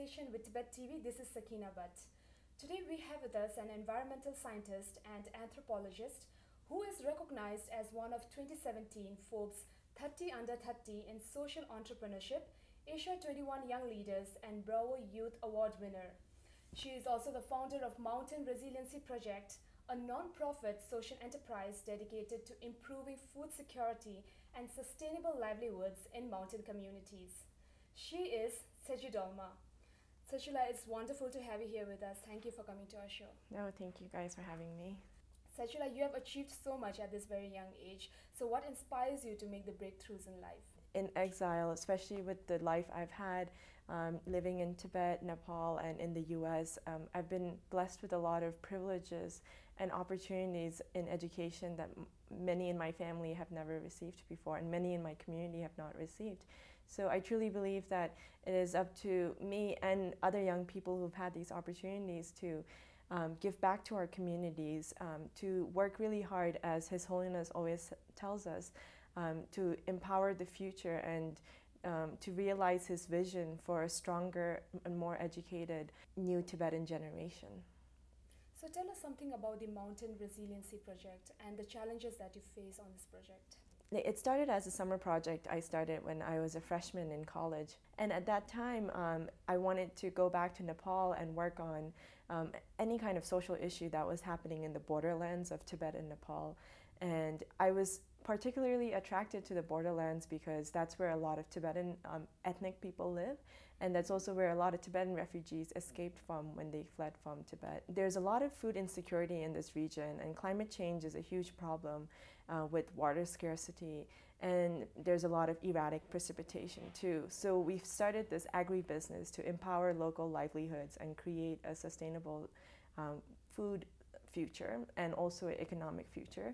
Conversation with Tibettv. This is Sakina Butt. Today we have with us an environmental scientist and anthropologist who is recognized as one of 2017 Forbes 30 Under 30 in Social Entrepreneurship, Asia 21 Young Leaders and Bravo Youth Award winner. She is also the founder of Mountain Resiliency Project, a non-profit social enterprise dedicated to improving food security and sustainable livelihoods in mountain communities. She is Tsechu Dolma. Tsechu, it's wonderful to have you here with us. Thank you for coming to our show. No, thank you guys for having me. Tsechu, you have achieved so much at this very young age. So what inspires you to make the breakthroughs in life? In exile, especially with the life I've had living in Tibet, Nepal, and in the US, I've been blessed with a lot of privileges and opportunities in education that many in my family have never received before, and many in my community have not received. So I truly believe that it is up to me and other young people who've had these opportunities to give back to our communities, to work really hard, as His Holiness always tells us, to empower the future and to realize his vision for a stronger and more educated new Tibetan generation. So tell us something about the Mountain Resiliency Project and the challenges that you face on this project. It started as a summer project I started when I was a freshman in college. And at that time, I wanted to go back to Nepal and work on any kind of social issue that was happening in the borderlands of Tibet and Nepal. And I was particularly attracted to the borderlands because that's where a lot of Tibetan ethnic people live, and that's also where a lot of Tibetan refugees escaped from when they fled from Tibet. There's a lot of food insecurity in this region, and climate change is a huge problem with water scarcity, and there's a lot of erratic precipitation too. So we've started this agribusiness to empower local livelihoods and create a sustainable food future and also an economic future.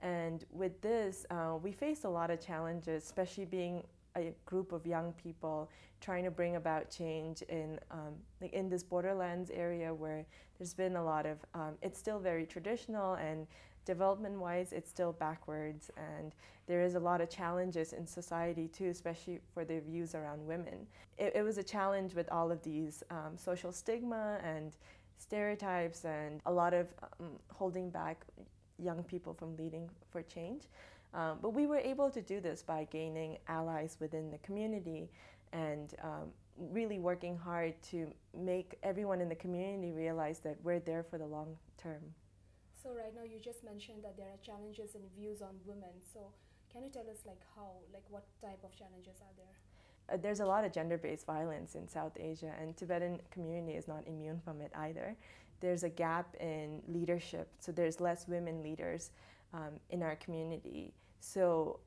And with this, we faced a lot of challenges, especially being a group of young people trying to bring about change in this borderlands area where there's been a lot of, it's still very traditional, and development-wise it's still backwards, and there is a lot of challenges in society too, especially for the views around women. It was a challenge with all of these social stigma and stereotypes and a lot of holding back young people from leading for change. But we were able to do this by gaining allies within the community and really working hard to make everyone in the community realize that we're there for the long term. So right now you just mentioned that there are challenges and views on women. So can you tell us what type of challenges are there? There's a lot of gender-based violence in South Asia, and Tibetan community is not immune from it either. There's a gap in leadership, so there's less women leaders in our community. So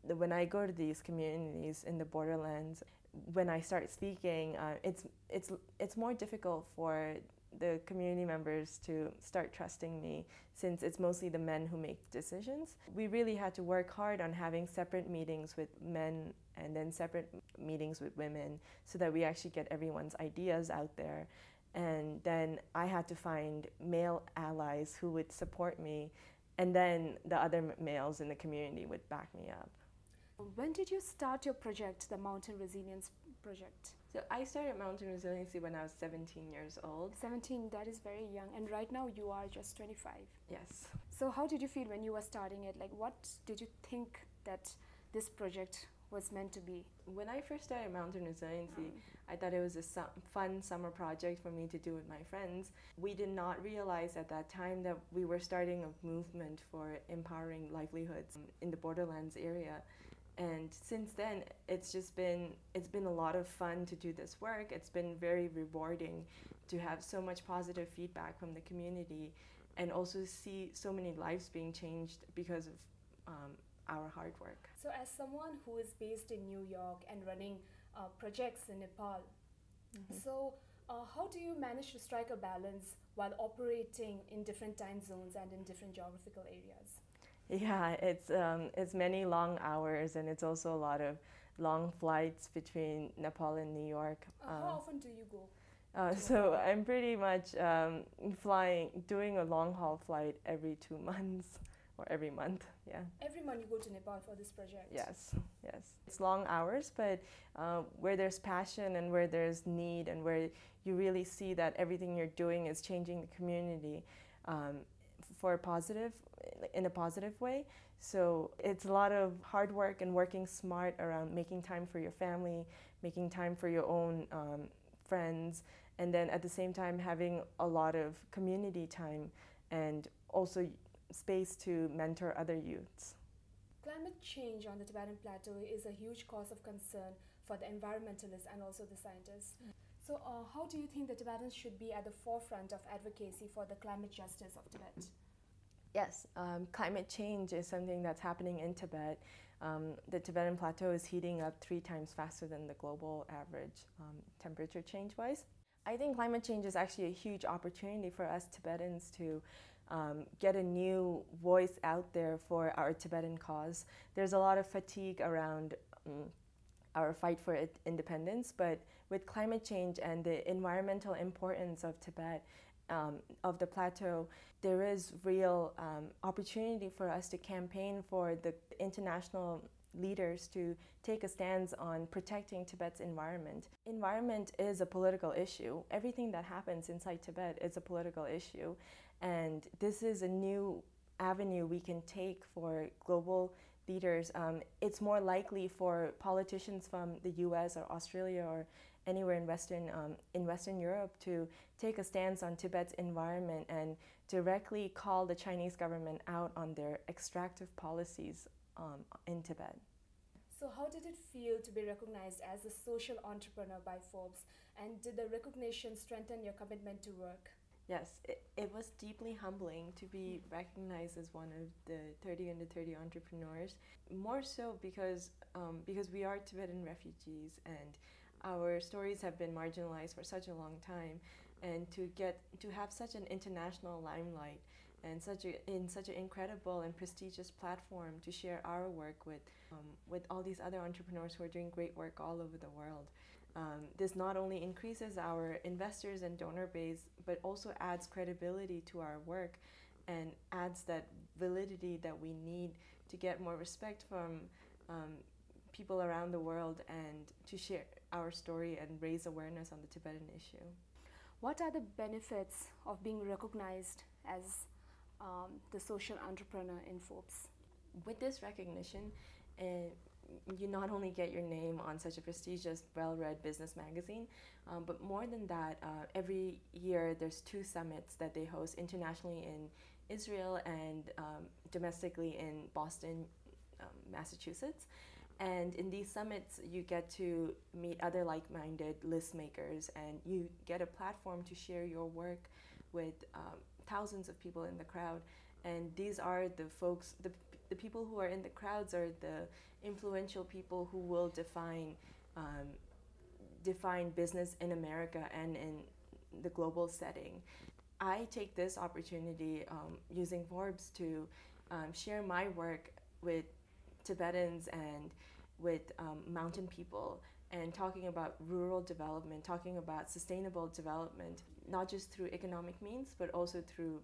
when I go to these communities in the borderlands, when I start speaking, it's more difficult for the community members to start trusting me, since it's mostly the men who make decisions. We really had to work hard on having separate meetings with men and then separate meetings with women so that we actually get everyone's ideas out there. And then I had to find male allies who would support me, and then the other males in the community would back me up. When did you start your project, the Mountain Resilience Project? So I started Mountain Resiliency when I was 17 years old. 17, that is very young. And right now you are just 25. Yes. So how did you feel when you were starting it? What did you think that this project was meant to be? When I first started Mountain Resiliency, I thought it was a fun summer project for me to do with my friends. We did not realize at that time that we were starting a movement for empowering livelihoods in the borderlands area. And since then, it's been a lot of fun to do this work. It's been very rewarding to have so much positive feedback from the community, and also see so many lives being changed because of our hard work. So as someone who is based in New York and running projects in Nepal, so how do you manage to strike a balance while operating in different time zones and in different geographical areas? Yeah, it's many long hours, and it's also a lot of long flights between Nepal and New York. How often do you go? So I'm pretty much doing a long haul flight every 2 months. or every month. Yeah. Every month you go to Nepal for this project? Yes, yes. It's long hours, but where there's passion and where there's need and where you really see that everything you're doing is changing the community for a positive, in a positive way. So it's a lot of hard work and working smart around making time for your family, making time for your own friends, and then at the same time having a lot of community time and also space to mentor other youths. Climate change on the Tibetan Plateau is a huge cause of concern for the environmentalists and also the scientists. So how do you think the Tibetans should be at the forefront of advocacy for the climate justice of Tibet? Yes, climate change is something that's happening in Tibet. The Tibetan Plateau is heating up 3 times faster than the global average temperature change-wise. I think climate change is actually a huge opportunity for us Tibetans to get a new voice out there for our Tibetan cause. There's a lot of fatigue around our fight for independence, but with climate change and the environmental importance of Tibet, of the plateau, there is real opportunity for us to campaign for the international leaders to take a stance on protecting Tibet's environment. Environment is a political issue. Everything that happens inside Tibet is a political issue, and this is a new avenue we can take for global leaders. It's more likely for politicians from the US or Australia or anywhere in Western Europe to take a stance on Tibet's environment and directly call the Chinese government out on their extractive policies in Tibet. So how did it feel to be recognized as a social entrepreneur by Forbes, and did the recognition strengthen your commitment to work? Yes, it was deeply humbling to be recognized as one of the 30 under 30 entrepreneurs, more so because we are Tibetan refugees and our stories have been marginalized for such a long time, and to have such an international limelight and in such an incredible and prestigious platform to share our work with all these other entrepreneurs who are doing great work all over the world. This not only increases our investors and donor base, but also adds credibility to our work and adds that validity that we need to get more respect from people around the world and to share our story and raise awareness on the Tibetan issue. What are the benefits of being recognized as the social entrepreneur in Forbes? With this recognition, you not only get your name on such a prestigious, well-read business magazine, but more than that, every year there's 2 summits that they host internationally in Israel and domestically in Boston, Massachusetts. And in these summits, you get to meet other like-minded list makers, and you get a platform to share your work with thousands of people in the crowd. And these are the folks, the people who are in the crowds are the influential people who will define business in America and in the global setting. I take this opportunity using Forbes to share my work with Tibetans and with mountain people, and talking about rural development, talking about sustainable development, not just through economic means, but also through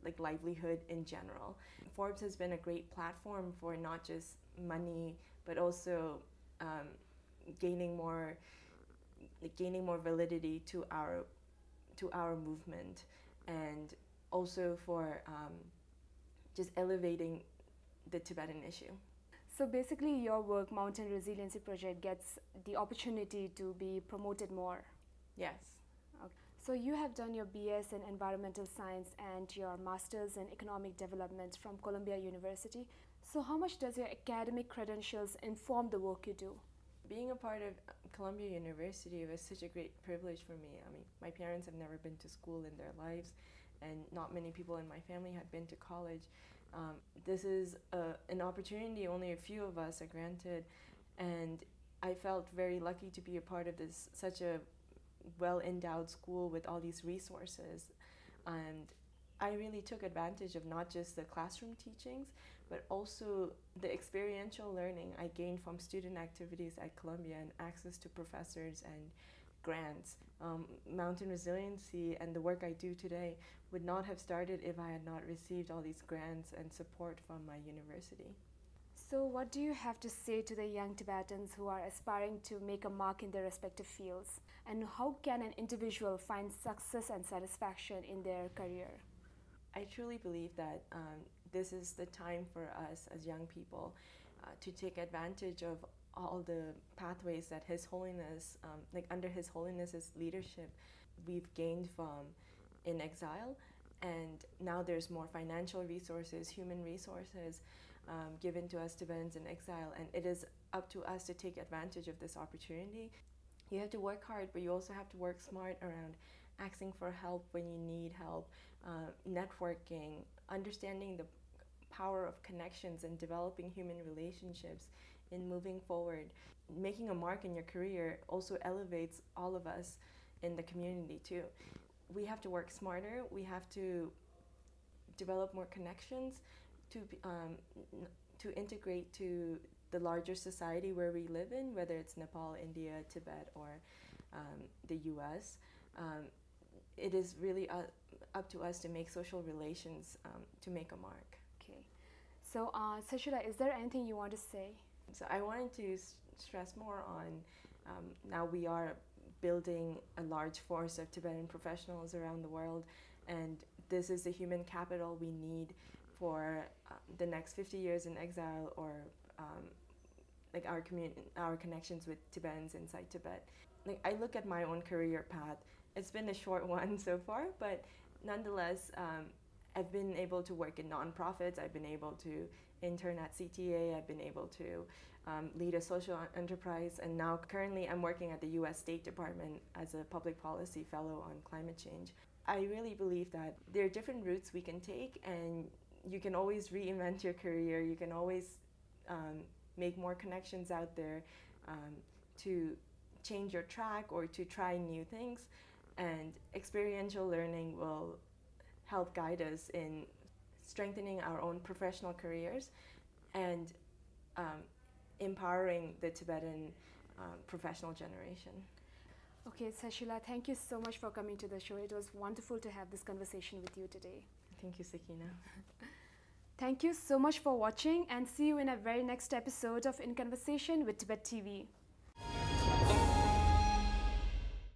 like livelihood in general. Forbes has been a great platform for not just money, but also gaining more validity to our movement, and also for just elevating the Tibetan issue. So basically your work, Mountain Resiliency Project, gets the opportunity to be promoted more. Yes. Okay. So you have done your BS in Environmental Science and your Masters in Economic Development from Columbia University. So how much does your academic credentials inform the work you do? Being a part of Columbia University was such a great privilege for me. I mean, my parents have never been to school in their lives, and not many people in my family had been to college. This is an opportunity only a few of us are granted, and I felt very lucky to be a part of this such a well-endowed school with all these resources. And I really took advantage of not just the classroom teachings, but also the experiential learning I gained from student activities at Columbia and access to professors and grants. Mountain Resiliency and the work I do today would not have started if I had not received all these grants and support from my university. So what do you have to say to the young Tibetans who are aspiring to make a mark in their respective fields? And how can an individual find success and satisfaction in their career? I truly believe that this is the time for us as young people to take advantage of all the pathways that His Holiness, under His Holiness's leadership, we've gained from in Exile. And now there's more financial resources, human resources given to us Tibetans in exile. And it is up to us to take advantage of this opportunity. You have to work hard, but you also have to work smart around asking for help when you need help, networking, understanding the power of connections and developing human relationships in moving forward. Making a mark in your career also elevates all of us in the community too. We have to work smarter, we have to develop more connections to integrate to the larger society where we live in, whether it's Nepal, India, Tibet, or the US. It is really up to us to make social relations to make a mark. Okay. So, Tsechu, is there anything you want to say? So I wanted to stress more on now we are building a large force of Tibetan professionals around the world, and this is the human capital we need for the next 50 years in exile, or our connections with Tibetans inside Tibet. I look at my own career path. It's been a short one so far, but nonetheless, I've been able to work in nonprofits. I've been able to intern at CTA. I've been able to lead a social enterprise, and now currently I'm working at the US State Department as a public policy fellow on climate change. I really believe that there are different routes we can take, and you can always reinvent your career. You can always make more connections out there to change your track or to try new things, and experiential learning will help guide us in strengthening our own professional careers and empowering the Tibetan professional generation. Okay, Tsechu, thank you so much for coming to the show. It was wonderful to have this conversation with you today. Thank you, Sakina. Thank you so much for watching, and see you in a very next episode of In Conversation with Tibettv.